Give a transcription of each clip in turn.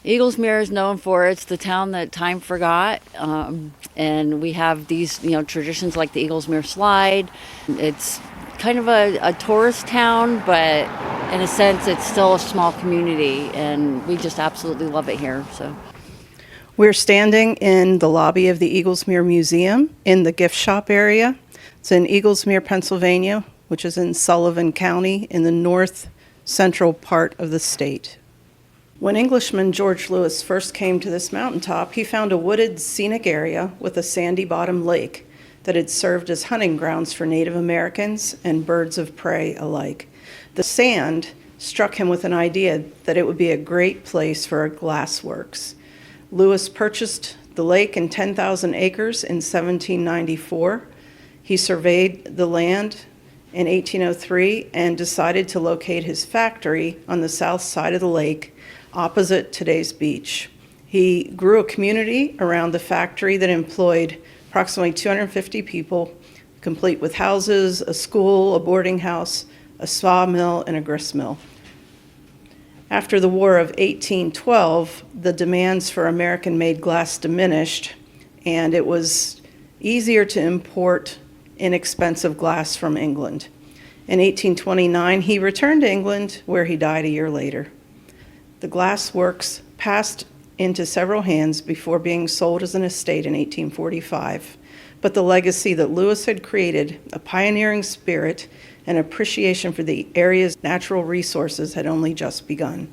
Eaglesmere is known for it's the town that time forgot, and we have these traditions like the Eaglesmere Slide. It's kind of a tourist town, but in a sense, it's still a small community, and we just absolutely love it here. So. We're standing in the lobby of the Eaglesmere Museum in the gift shop area. It's in Eaglesmere, Pennsylvania, which is in Sullivan County in the north central part of the state. When Englishman George Lewis first came to this mountaintop, he found a wooded, scenic area with a sandy bottom lake that had served as hunting grounds for Native Americans and birds of prey alike. The sand struck him with an idea that it would be a great place for a glassworks. Lewis purchased the lake and 10,000 acres in 1794. He surveyed the land in 1803 and decided to locate his factory on the south side of the lake opposite today's beach. He grew a community around the factory that employed approximately 250 people, complete with houses, a school, a boarding house, a sawmill, and a gristmill. After the War of 1812, the demands for American-made glass diminished, and it was easier to import inexpensive glass from England. In 1829, he returned to England, where he died a year later. The glass works passed into several hands before being sold as an estate in 1845, but the legacy that Lewis had created, a pioneering spirit and appreciation for the area's natural resources, had only just begun.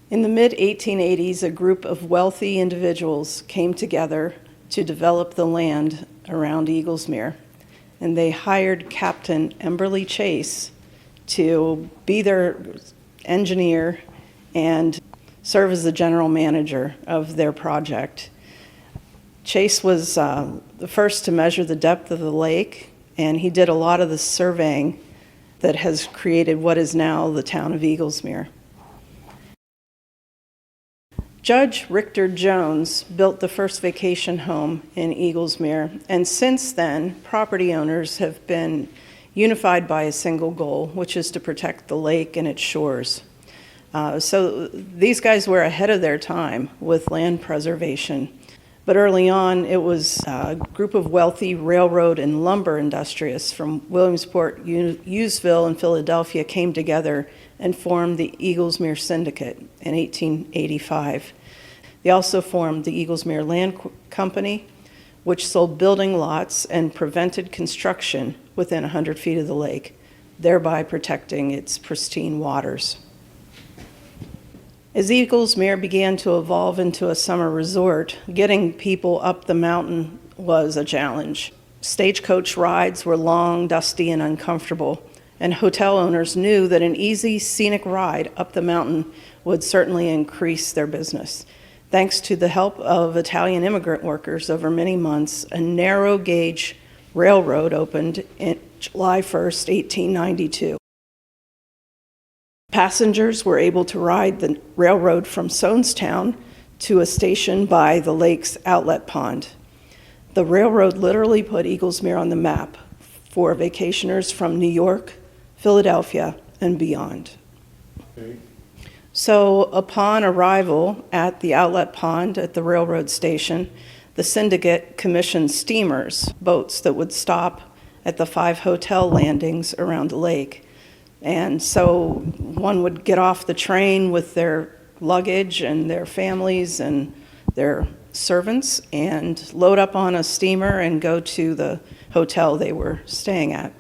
In the mid-1880s, a group of wealthy individuals came together to develop the land around Eaglesmere, and they hired Captain Emberley Chase to be their engineer and serve as the general manager of their project. Chase was the first to measure the depth of the lake, and he did a lot of the surveying that has created what is now the town of Eaglesmere. Judge Richter Jones built the first vacation home in Eaglesmere, and since then, property owners have been unified by a single goal, which is to protect the lake and its shores. So these guys were ahead of their time with land preservation. But early on, it was a group of wealthy railroad and lumber industrialists from Williamsport, Hughesville, and Philadelphia came together and formed the Eaglesmere Syndicate in 1885. They also formed the Eaglesmere Land Company, which sold building lots and prevented construction within 100 feet of the lake, thereby protecting its pristine waters. As Eaglesmere began to evolve into a summer resort, getting people up the mountain was a challenge. Stagecoach rides were long, dusty, and uncomfortable, and hotel owners knew that an easy, scenic ride up the mountain would certainly increase their business. Thanks to the help of Italian immigrant workers over many months, a narrow gauge railroad opened in July 1st, 1892. Passengers were able to ride the railroad from Sonestown to a station by the lake's outlet pond. The railroad literally put Eaglesmere on the map for vacationers from New York, Philadelphia, and beyond. Okay. So upon arrival at the outlet pond at the railroad station, the syndicate commissioned steamers, boats that would stop at the 5 hotel landings around the lake. And so one would get off the train with their luggage and their families and their servants and load up on a steamer and go to the hotel they were staying at.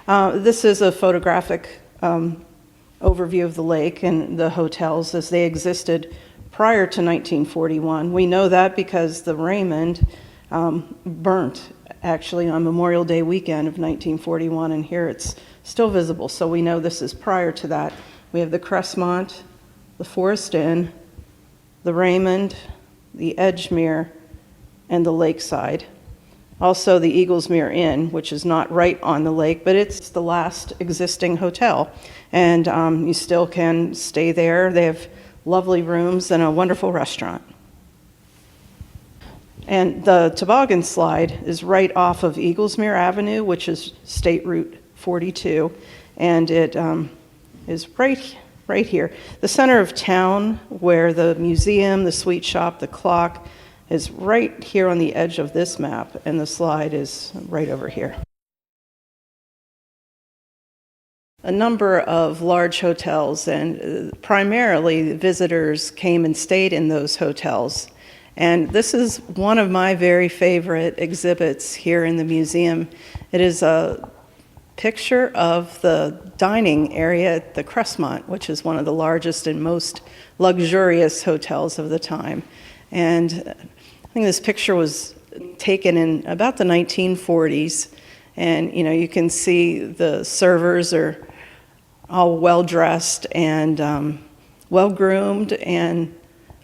This is a photographic overview of the lake and the hotels as they existed prior to 1941. We know that because the Raymond burnt actually on Memorial Day weekend of 1941, and here it's still visible, so we know this is prior to that. We have the Crestmont, the Forest Inn, the Raymond, the Edgemere, and the Lakeside. Also the Eaglesmere Inn, which is not right on the lake, but it's the last existing hotel. And you still can stay there. They have lovely rooms and a wonderful restaurant. And the toboggan slide is right off of Eaglesmere Avenue, which is State Route 42. And it is right right here. The center of town, where the museum, the sweet shop, the clock, is right here on the edge of this map, and the slide is right over here. A number of large hotels, and primarily visitors came and stayed in those hotels. And this is one of my very favorite exhibits here in the museum. It is a picture of the dining area at the Crestmont, which is one of the largest and most luxurious hotels of the time. And I think this picture was taken in about the 1940s. And you can see the servers are all well-dressed and well-groomed and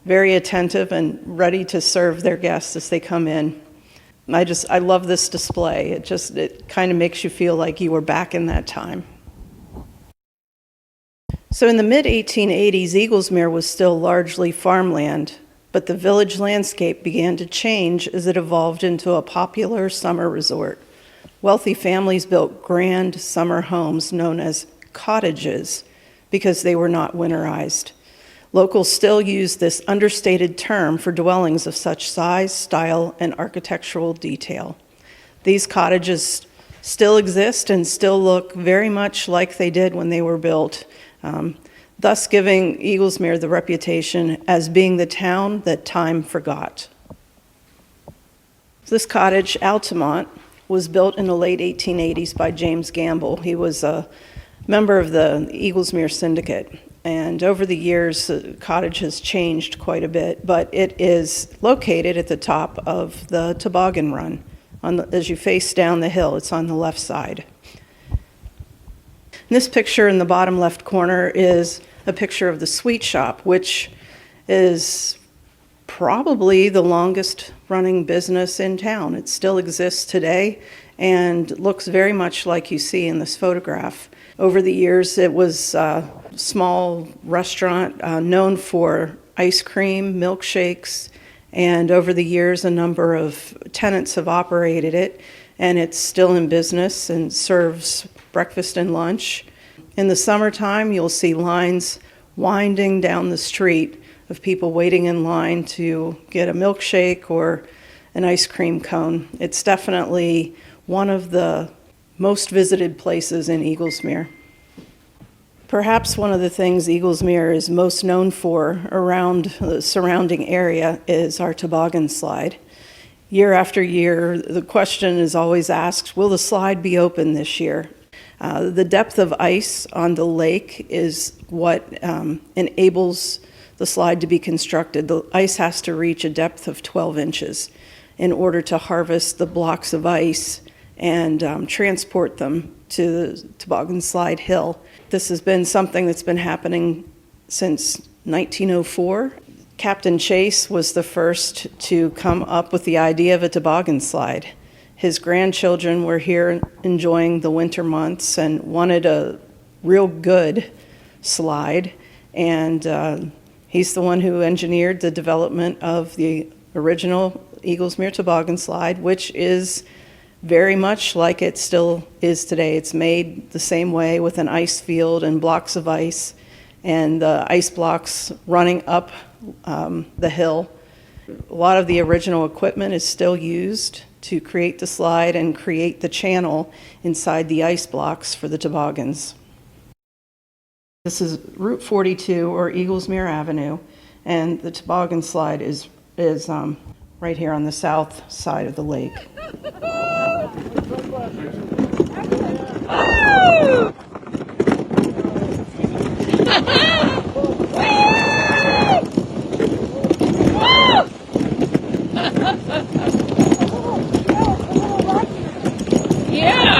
very attentive and ready to serve their guests as they come in. I love this display. It kind of makes you feel like you were back in that time. So in the mid-1880s, Eaglesmere was still largely farmland, but the village landscape began to change as it evolved into a popular summer resort. Wealthy families built grand summer homes known as cottages because they were not winterized. Locals still use this understated term for dwellings of such size, style, and architectural detail. These cottages still exist and still look very much like they did when they were built, thus giving Eaglesmere the reputation as being the town that time forgot. This cottage, Altamont, was built in the late 1880s by James Gamble. He was a member of the Eaglesmere Syndicate. And over the years, the cottage has changed quite a bit, but it is located at the top of the toboggan run. As you face down the hill, it's on the left side. And this picture in the bottom left corner is a picture of the sweet shop, which is probably the longest running business in town. It still exists today and looks very much like you see in this photograph. Over the years, it was a small restaurant known for ice cream, milkshakes, and over the years, a number of tenants have operated it, and it's still in business and serves breakfast and lunch. In the summertime, you'll see lines winding down the street of people waiting in line to get a milkshake or an ice cream cone. It's definitely one of the most visited places in Eaglesmere. Perhaps one of the things Eaglesmere is most known for around the surrounding area is our toboggan slide. Year after year, the question is always asked, will the slide be open this year? The depth of ice on the lake is what enables the slide to be constructed. The ice has to reach a depth of 12 inches in order to harvest the blocks of ice and transport them to the toboggan slide hill. This has been something that's been happening since 1904. Captain Chase was the first to come up with the idea of a toboggan slide. His grandchildren were here enjoying the winter months and wanted a real good slide, and he's the one who engineered the development of the original Eaglesmere toboggan slide, which is very much like it still is today. It's made the same way with an ice field and blocks of ice, and the ice blocks running up the hill. A lot of the original equipment is still used to create the slide and create the channel inside the ice blocks for the toboggans. This is Route 42 or Eaglesmere Avenue, and the toboggan slide is right here on the south side of the lake. Yeah!